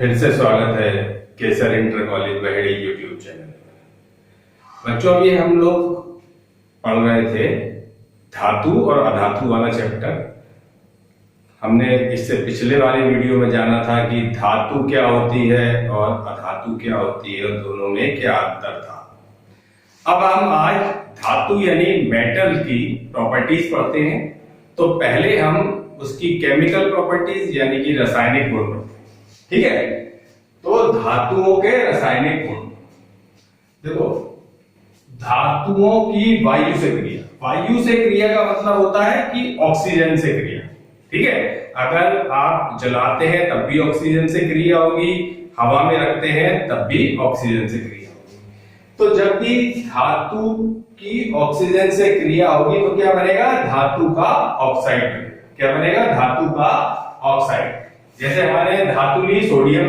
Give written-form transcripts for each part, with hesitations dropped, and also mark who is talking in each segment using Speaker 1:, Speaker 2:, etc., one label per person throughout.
Speaker 1: फिर से स्वागत है Kesar inter college Baheri YouTube channel पर। बच्चों अभी हम लोग पढ़ रहे थे धातु और अधातु वाला चैप्टर। हमने इससे पिछले वाले वीडियो में जाना था कि धातु क्या होती है और अधातु क्या होती है और दोनों में क्या अंतर था। अब हम आज धातु यानी मेटल की प्रॉपर्टीज पढ़ते हैं। तो पहले हम उसकी केमिकल प्रॉपर्टीज यानी कि रासायनिक गुण पढ़ते हैं। ठीक है, तो धातुओं के रासायनिक गुण देखो। धातुओं की वायु से क्रिया, वायु से क्रिया का मतलब होता है कि ऑक्सीजन से क्रिया। ठीक है, अगर आप जलाते हैं तब भी ऑक्सीजन से क्रिया होगी, हवा में रखते हैं तब भी ऑक्सीजन से क्रिया होगी। तो जब भी धातु की ऑक्सीजन से क्रिया होगी तो क्या बनेगा? धातु का ऑक्साइड बनेगा। क्या बनेगा? धातु का ऑक्साइड। जैसे हमारे धातु ली सोडियम,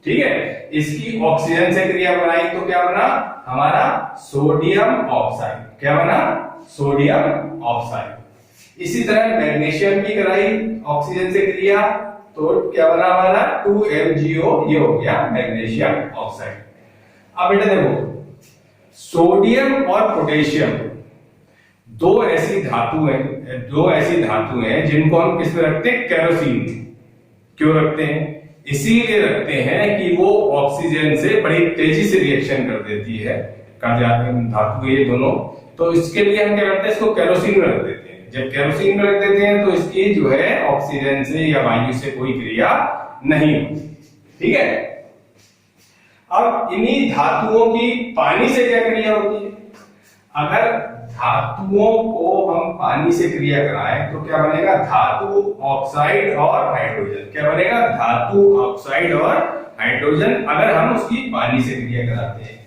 Speaker 1: ठीक है, इसकी ऑक्सीजन से क्रिया बनाई तो क्या बना? हमारा सोडियम ऑक्साइड। क्या बना? Sodium oxide. इसी तरह मैग्नीशियम की कराई ऑक्सीजन से क्रिया तो क्या बना हमारा? 2MgO, ये हो गया मैग्नीशियम ऑक्साइड। अब बेटा देखो, सोडियम और पोटेशियम दो ऐसी धातु हैं जिनको हम किस में रखते हैं? केरोसिन। क्यों रखते हैं? इसीलिए रखते हैं कि वो ऑक्सीजन से बड़ी तेजी से रिएक्शन कर देती है, कर जाते हैं धातु ये दोनों। तो इसके लिए हम क्या करते हैं? इसको केरोसिन में रख देते हैं। जब केरोसिन में रख देते हैं तो इसकी जो है ऑक्सीजन से या वायु से कोई क्रिया नहीं होती। ठीक है, अब इन्हीं धातुओं की पानी से क्या क्रिया होती है? अगर धातुओं को हम पानी से क्रिया कराएं तो क्या बनेगा? धातु ऑक्साइड और हाइड्रोजन। क्या बनेगा? धातु ऑक्साइड और हाइड्रोजन, अगर हम उसकी पानी से क्रिया कराते हैं।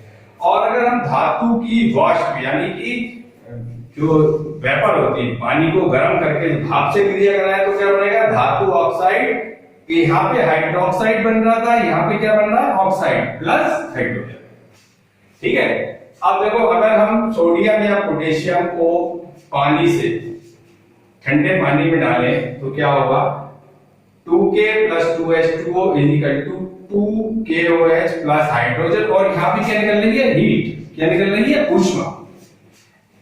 Speaker 1: और अगर हम धातु की वाष्प यानी कि जो वेपर होती है, पानी को गर्म करके भाप से क्रिया कराएं तो क्या बनेगा? धातु ऑक्साइड। यहाँ पे हाइड्रोक्साइड बन रहा था, यहाँ पे क्या बन रहा है? Oxide plus hydrogen. ठीक है, अब देखो, अगर हम सोडियम या पोटेशियम को पानी से, ठंडे पानी में डालें तो क्या होगा? 2K + 2H2O = 2KOH plus hydrogen. और यहाँ पे क्या निकल रही है? हीट। क्या निकल रही है? ऊष्मा।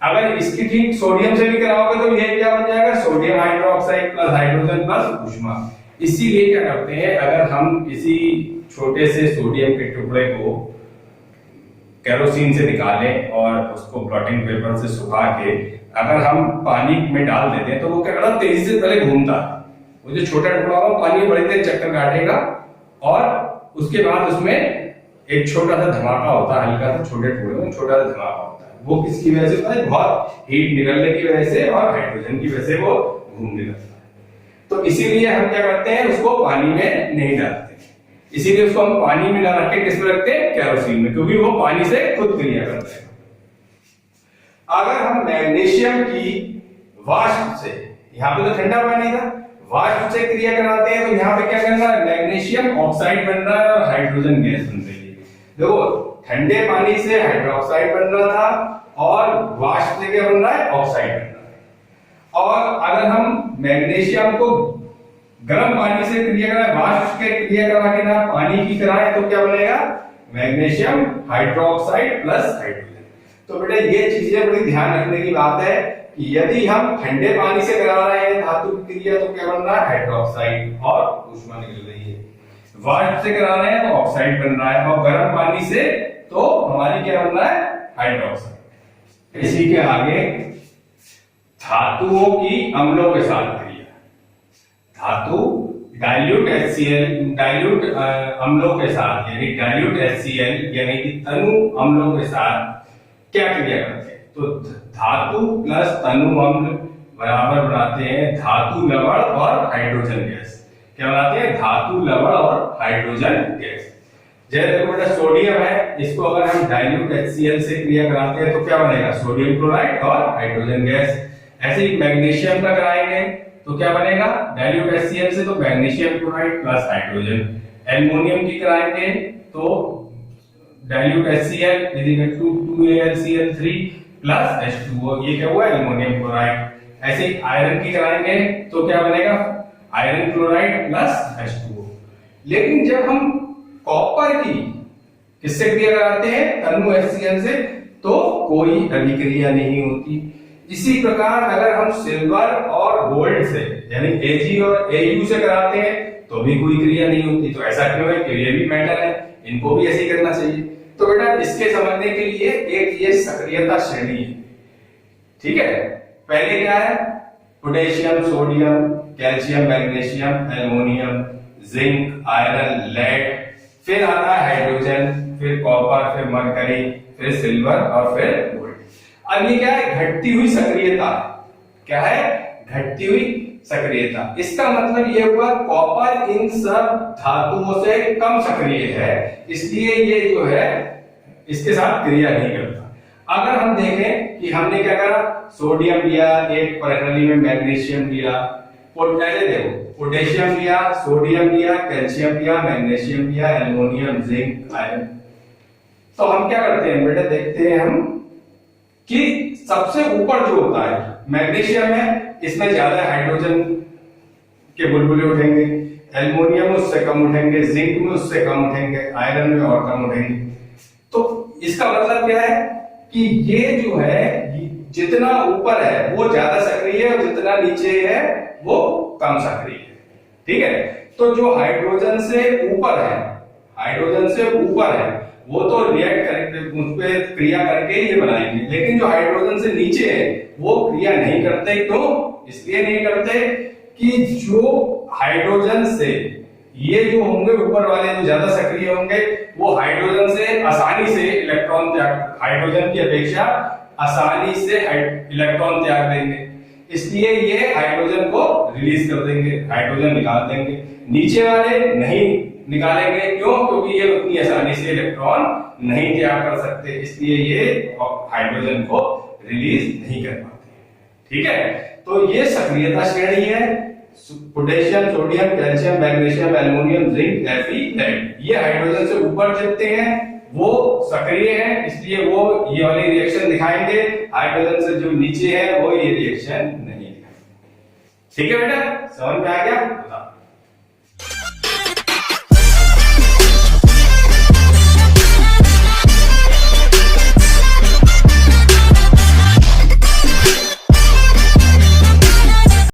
Speaker 1: अगर इसकी ठीक सोडियम से भी कराओगे तो ये क्या बन जाएगा? Sodium hydroxide plus hydrogen plus ऊष्मा। इसीलिए क्या करते हैं, अगर हम किसी छोटे से सोडियम के टुकड़े को केरोसिन से निकालें और उसको ब्लॉटिंग पेपर से सुखा के अगर हम पानी में डाल देते हैं तो वो क्या करता है? तेजी से पहले घूमता है। वो जो छोटा टुकड़ा होगा पानी में बड़ी तेज चक्कर काटेगा और उसके बाद उसमें एक छोटा सा धमाका होता है, हल्का सा छोटे टुकड़े में छोटा सा धमाका होता है। वो किसकी वजह से होता है? बहुत हीट निकलने की वजह से और हाइड्रोजन की वजह से वो घूमने लगता है। तो इसीलिए हम क्या करते हैं? उसको पानी में नहीं डालते, इसीलिए उसको हम पानी में ना रख के किस में रखते हैं? केरोसिन में, क्योंकि वो पानी से खुद क्रिया करता है। अगर हम मैग्नीशियम की वाष्प से, यहाँ पे तो ठंडा पानी था, वाष्प से क्रिया कराते हैं तो यहाँ पे क्या करना है? मैग्नीशियम ऑक्साइड बन रहा है और हाइड्रोजन गैस बन रही है। देखो, ठंडे पानी से हाइड्रोक्साइड बन रहा था और वाष्प से क्या बन रहा है? ऑक्साइड बन रहा है। और अगर हम मैग्नीशियम को गर्म पानी से क्रिया कराए, वाष्प के क्रिया करा के ना पानी की कराए तो क्या बनेगा? Magnesium hydroxide plus hydrogen. तो बेटा ये चीजें बड़ी ध्यान रखने की बात है कि यदि हम ठंडे पानी से करा रहे हैं धातु की क्रिया तो क्या बन रहा है? हाइड्रोक्साइड और ऊष्मा निकल रही है। वाष्प से करा रहे हैं तो ऑक्साइड बन रहा है और गर्म पानी से तो हमारी क्या बन रहा है? हाइड्रोक्साइड। इसी के आगे धातुओं की अम्लों के साथ क्रिया। धातु डाइल्यूट अम्लों के साथ यानी डाइल्यूट HCl यानी कि तनु अम्लों के साथ क्या क्रिया करते हैं? तो धातु प्लस तनु अम्ल बराबर बनाते हैं धातु लवण और हाइड्रोजन गैस। क्या बनाते हैं? धातु लवण और हाइड्रोजन गैस। जैसे देखो बेटा, सोडियम है, इसको अगर हम डाइल्यूट HCl से क्रिया कराते हैं तो क्या बनेगा? सोडियम क्लोराइड और हाइड्रोजन गैस। ऐसे ही मैग्नीशियम का कराएंगे तो क्या बनेगा? डाइल्यूट HCl से तो magnesium chloride plus hydrogen. Aluminium की कराएंगे तो dilute HCl = 2AlCl3 plus H2O। ये क्या हुआ? Aluminium chloride. ऐसे ही आयरन की कराएंगे तो क्या बनेगा? Iron chloride plus H2O। लेकिन जब हम कॉपर की किससे क्रिया कराते हैं, तनु HCl से, तो कोई अभिक्रिया नहीं होती। इसी प्रकार अगर हम सिल्वर और गोल्ड से यानी Ag और Au से कराते हैं तो भी कोई क्रिया नहीं होती। तो ऐसा क्यों है? कि ये भी मेटल है, इनको भी ऐसे ही करना चाहिए। तो बेटा इसके समझने के लिए एक ये सक्रियता श्रेणी है, ठीक है। पहले क्या है? Potassium, sodium, calcium, magnesium, aluminium, zinc, iron, lead, फिर आता है हाइड्रोजन, फिर कॉपर, फिर मरकरी, फिर सिल्वर और फिर गोल्ड। अब ये क्या है? घटती हुई सक्रियता। क्या है? घटती हुई सक्रियता। इसका मतलब ये हुआ कॉपर इन सब धातुओं से कम सक्रिय है, इसलिए ये जो है इसके साथ क्रिया नहीं करता। अगर हम देखें कि हमने क्या करा, सोडियम लिया, एक प्रणाली में मैग्नीशियम लिया, पहले देखो पोटेशियम लिया, सोडियम लिया, कैल्शियम लिया, मैग्नीशियम लिया, एल्युमिनियम, जिंक, आयरन। तो हम क्या करते हैं बेटा, देखते हैं हम कि सबसे ऊपर जो होता है मैग्नीशियम है, इसमें ज्यादा हाइड्रोजन के बुलबुले उठेंगे, एल्युमिनियम में उससे कम उठेंगे, जिंक में उससे कम उठेंगे, आयरन में और कम उठेंगे। तो इसका मतलब क्या है कि ये जो है जितना ऊपर है वो ज्यादा सक्रिय है और जितना नीचे है वो कम सक्रिय है, ठीक है। तो जो हाइड्रोजन से ऊपर है, हाइड्रोजन से ऊपर है वो तो रिएक्ट करके उस पे क्रिया करके ये बनाएंगे, लेकिन जो हाइड्रोजन से नीचे है वो क्रिया नहीं करते। क्यों? इसलिए नहीं करते कि जो हाइड्रोजन से ये जो होंगे ऊपर वाले जो ज्यादा सक्रिय होंगे वो हाइड्रोजन से आसानी से इलेक्ट्रॉन त्याग, हाइड्रोजन की अपेक्षा आसानी से इलेक्ट्रॉन त्याग देंगे, इसलिए ये हाइड्रोजन को रिलीज कर देंगे, हाइड्रोजन निकाल देंगे। नीचे वाले नहीं निकालेंगे, क्यों? क्योंकि ये उतनी आसानी से इलेक्ट्रॉन नहीं त्याग कर सकते, इसलिए ये हाइड्रोजन को रिलीज नहीं कर पाते, ठीक है। तो ये सक्रियता श्रेणी है, potassium, sodium, calcium, magnesium, aluminium, zinc, Fe, lead. ये हाइड्रोजन से ऊपर जितने हैं वो सक्रिय है, इसलिए वो ये वाली रिएक्शन दिखाएंगे, हाइड्रोजन से जो नीचे है वो ये रिएक्शन नहीं दिखाएंगे, ठीक है बेटा, समझ में आ गया।